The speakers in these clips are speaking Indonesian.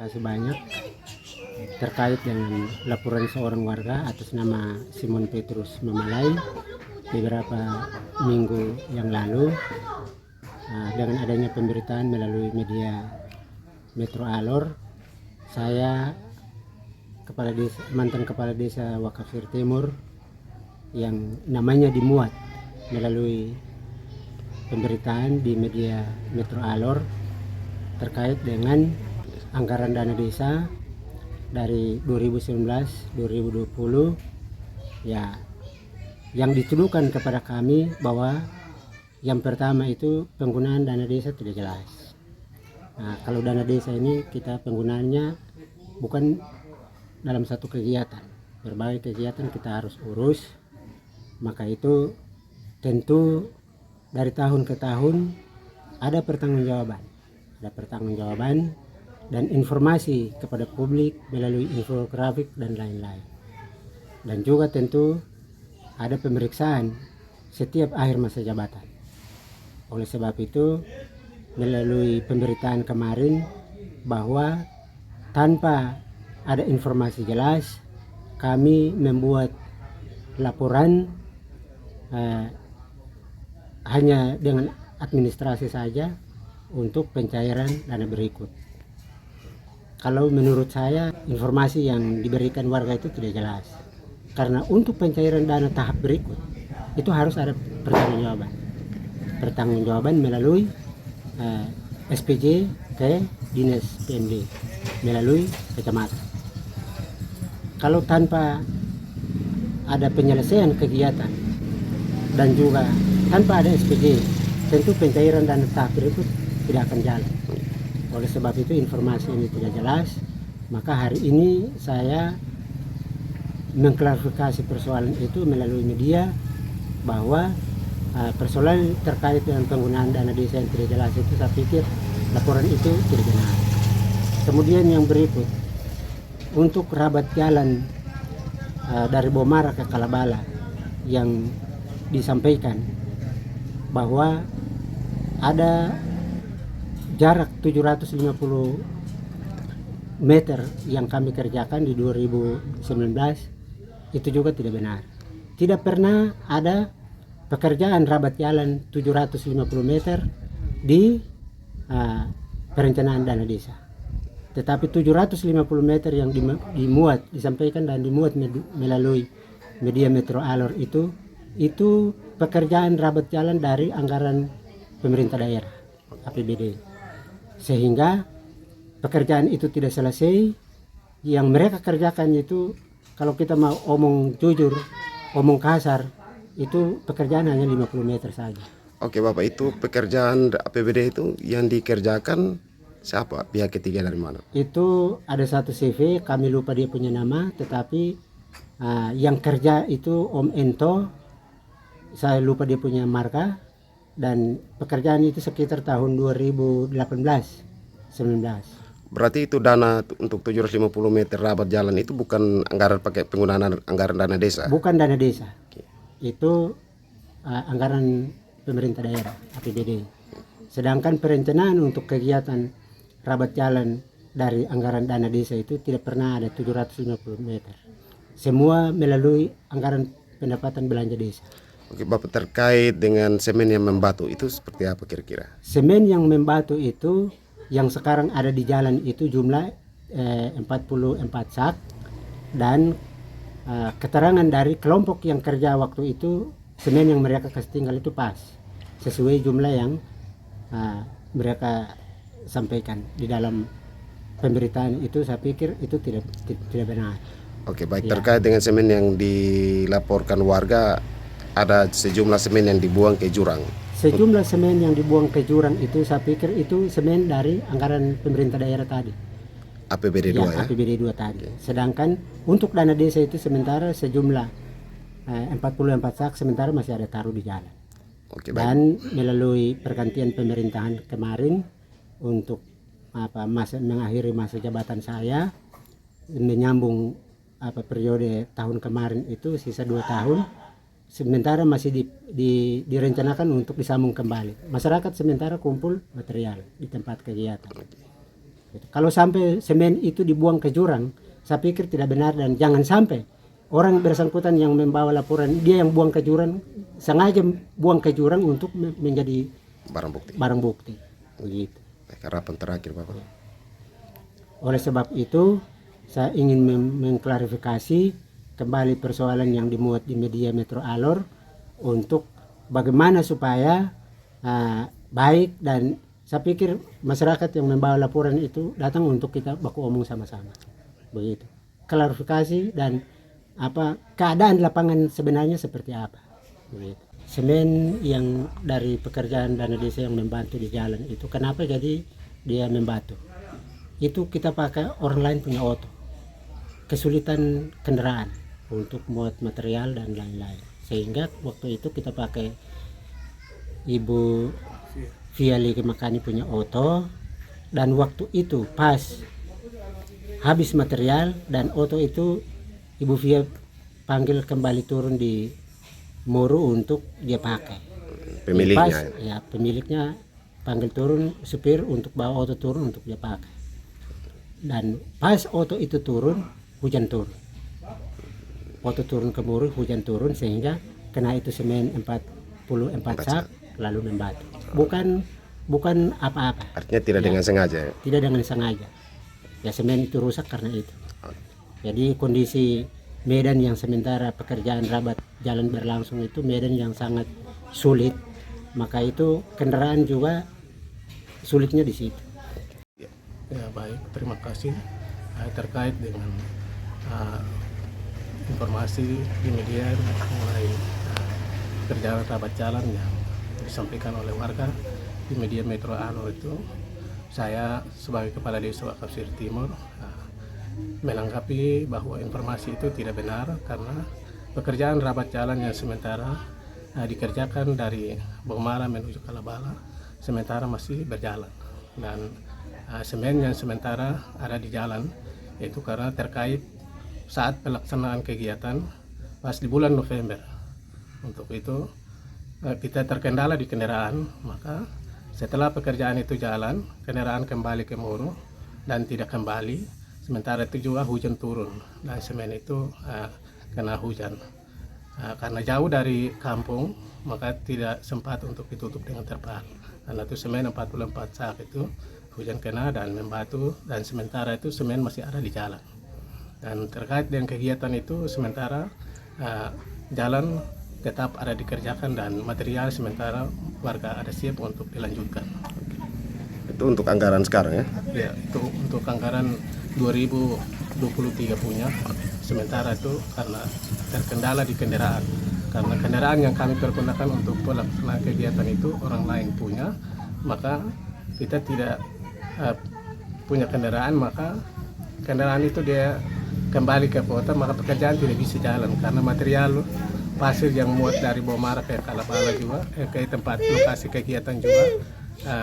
kasih banyak terkait dengan laporan seorang warga atas nama Simon Petrus Mamalai beberapa minggu yang lalu. Dengan adanya pemberitaan melalui media Metro Alor, saya mantan kepala desa Wakafir Timur yang namanya dimuat melalui pemberitaan di media Metro Alor terkait dengan anggaran dana desa dari 2019-2020 ya, yang dituduhkan kepada kami bahwa yang pertama itu penggunaan dana desa tidak jelas. Nah, kalau dana desa ini kita penggunaannya bukan dalam satu kegiatan, berbagai kegiatan kita harus urus, maka itu tentu dari tahun ke tahun ada pertanggungjawaban dan informasi kepada publik melalui infografik dan lain-lain. Dan juga tentu ada pemeriksaan setiap akhir masa jabatan. Oleh sebab itu, melalui pemberitaan kemarin bahwa tanpa ada informasi jelas, kami membuat laporan hanya dengan administrasi saja untuk pencairan dana berikut. Kalau menurut saya informasi yang diberikan warga itu tidak jelas, karena untuk pencairan dana tahap berikut itu harus ada pertanggungjawaban melalui SPJ ke Dinas PMD melalui kecamatan. Kalau tanpa ada penyelesaian kegiatan dan juga tanpa ada SPJ, tentu pencairan dana tahap berikut tidak akan jalan. Oleh sebab itu informasi ini tidak jelas, maka hari ini saya mengklarifikasi persoalan itu melalui media bahwa persoalan terkait dengan penggunaan dana desa yang tidak jelas itu saya pikir laporan itu tidak benar. Kemudian yang berikut, untuk rabat jalan dari Bomara ke Kalabala yang disampaikan bahwa ada jarak 750 meter yang kami kerjakan di 2019 itu juga tidak benar. Tidak pernah ada pekerjaan rabat jalan 750 meter di perencanaan dana desa. Tetapi 750 meter yang disampaikan dan dimuat melalui media Metro Alor itu pekerjaan rabat jalan dari anggaran pemerintah daerah APBD. Sehingga pekerjaan itu tidak selesai. Yang mereka kerjakan itu, kalau kita mau omong jujur, omong kasar, itu pekerjaan hanya 50 meter saja. Oke Bapak, itu pekerjaan APBD itu yang dikerjakan siapa? Pihak ketiga dari mana? Itu ada satu CV, kami lupa dia punya nama, tetapi yang kerja itu Om Ento, saya lupa dia punya marka, dan pekerjaan itu sekitar tahun 2018-19. Berarti itu dana untuk 750 meter rabat jalan itu bukan anggaran pakai penggunaan anggaran dana desa? Bukan dana desa. Itu anggaran pemerintah daerah APBD. Sedangkan perencanaan untuk kegiatan rabat jalan dari anggaran dana desa itu tidak pernah ada 750 meter. Semua melalui anggaran pendapatan belanja desa. Oke Bapak, terkait dengan semen yang membatu itu seperti apa kira-kira? Semen yang membatu itu yang sekarang ada di jalan itu jumlah 44 sak, dan keterangan dari kelompok yang kerja waktu itu semen yang mereka kasih tinggal itu pas sesuai jumlah yang mereka sampaikan di dalam pemberitaan itu. Saya pikir itu tidak benar. Oke baik, Ya. terkait dengan semen yang dilaporkan warga, ada sejumlah semen yang dibuang ke jurang. Sejumlah semen yang dibuang ke jurang itu saya pikir itu semen dari anggaran pemerintah daerah tadi. APBD 2 ya? APBD 2 tadi. Sedangkan untuk dana desa itu sementara sejumlah 44 sak sementara masih ada taruh di jalan. Oke, baik. Dan melalui pergantian pemerintahan kemarin untuk mengakhiri masa jabatan saya, menyambung periode tahun kemarin itu sisa 2 tahun, sementara masih direncanakan untuk disambung kembali. Masyarakat sementara kumpul material di tempat kegiatan. Gitu. Kalau sampai semen itu dibuang ke jurang, saya pikir tidak benar, dan jangan sampai orang bersangkutan yang membawa laporan dia yang buang ke jurang, sengaja buang ke jurang untuk menjadi Barang bukti. barang bukti. Begitu. Harapan terakhir Bapak. Oleh sebab itu, saya ingin mengklarifikasi kembali persoalan yang dimuat di media Metro Alor untuk bagaimana supaya baik, dan saya pikir masyarakat yang membawa laporan itu datang untuk kita baku omong sama-sama. Begitu. Klarifikasi dan keadaan lapangan sebenarnya seperti apa. Begitu. Semen yang dari pekerjaan dana desa yang membantu di jalan itu, kenapa jadi dia membantu? Itu kita pakai orang lain punya oto. Kesulitan kendaraan untuk muat material dan lain-lain. Sehingga waktu itu kita pakai Ibu Via Makani punya oto, dan waktu itu pas habis material dan oto itu Ibu Via panggil kembali turun di Moro untuk dia pakai. Pemiliknya. Ya, pemiliknya panggil turun supir untuk bawa oto turun untuk dia pakai. Dan pas oto itu turun, hujan turun. Oto turun ke Moro, hujan turun, sehingga kena itu semen 44 sak lalu membatu. Bukan apa-apa. Artinya tidak dengan sengaja. Tidak dengan sengaja. Ya, semen itu rusak karena itu. Jadi kondisi medan yang sementara pekerjaan rabat jalan berlangsung itu medan yang sangat sulit, maka itu kendaraan juga sulitnya di situ. Ya, baik, terima kasih terkait dengan informasi di media mengenai pekerjaan rabat jalan yang disampaikan oleh warga di media Metro Alor itu. Saya sebagai Kepala Desa Wakafsir Timur melengkapi bahwa informasi itu tidak benar, karena pekerjaan rabat jalan yang sementara dikerjakan dari Bomara menuju Kalabala sementara masih berjalan, dan semen yang sementara ada di jalan itu karena terkait saat pelaksanaan kegiatan pas di bulan November. Untuk itu kita terkendala di kendaraan, maka setelah pekerjaan itu jalan, kendaraan kembali ke Moro dan tidak kembali. Sementara itu juga hujan turun dan semen itu kena hujan. Karena jauh dari kampung, maka tidak sempat untuk ditutup dengan terpal. Karena itu semen 44 sak itu hujan kena dan membatu, dan sementara itu semen masih ada di jalan. Dan terkait dengan kegiatan itu, sementara jalan tetap ada dikerjakan dan material sementara warga ada siap untuk dilanjutkan. Itu untuk anggaran sekarang ya? Ya, itu untuk anggaran 2023 punya. Sementara itu karena terkendala di kendaraan. Karena kendaraan yang kami pergunakan untuk pelaksanaan kegiatan itu orang lain punya, maka kita tidak punya kendaraan, maka kendaraan itu dia kembali ke kota, maka pekerjaan tidak bisa jalan karena material pasir yang muat dari Bomara ke Kalabala juga ke tempat lokasi kegiatan juga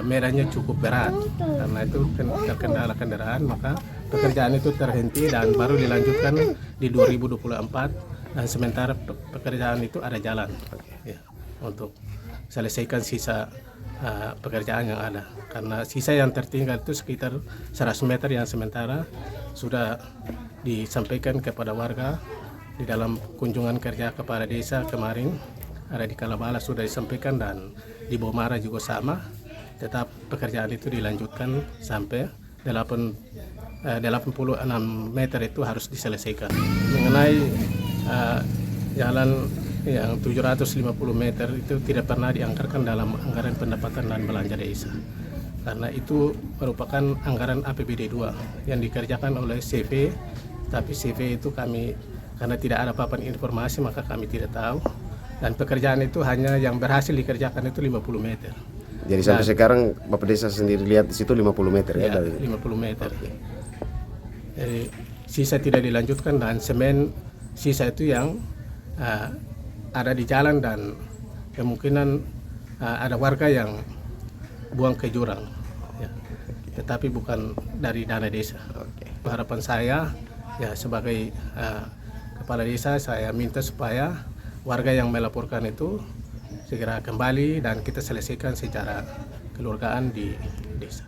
medannya cukup berat. Karena itu terkendala kendaraan, maka pekerjaan itu terhenti dan baru dilanjutkan di 2024, dan sementara pekerjaan itu ada jalan ya, untuk selesaikan sisa pekerjaan yang ada. Karena sisa yang tertinggal itu sekitar 100 meter yang sementara sudah disampaikan kepada warga di dalam kunjungan kerja kepala desa kemarin, ada di Kalabala sudah disampaikan, dan di Bomara juga sama. Tetap pekerjaan itu dilanjutkan sampai 86 meter itu harus diselesaikan. Mengenai jalan yang 750 meter itu tidak pernah dianggarkan dalam anggaran pendapatan dan belanja desa, karena itu merupakan anggaran APBD 2 yang dikerjakan oleh CV, tapi CV itu kami karena tidak ada papan informasi maka kami tidak tahu, dan pekerjaan itu hanya yang berhasil dikerjakan itu 50 meter. Jadi sampai sekarang Bapak Desa sendiri lihat di situ 50 meter ya, dari 50 meter. Jadi sisa tidak dilanjutkan, dan semen sisa itu yang ada di jalan, dan kemungkinan ada warga yang buang ke jurang ya. Tetapi bukan dari dana desa. Harapan saya ya sebagai kepala desa, saya minta supaya warga yang melaporkan itu segera kembali dan kita selesaikan secara kekeluargaan di desa.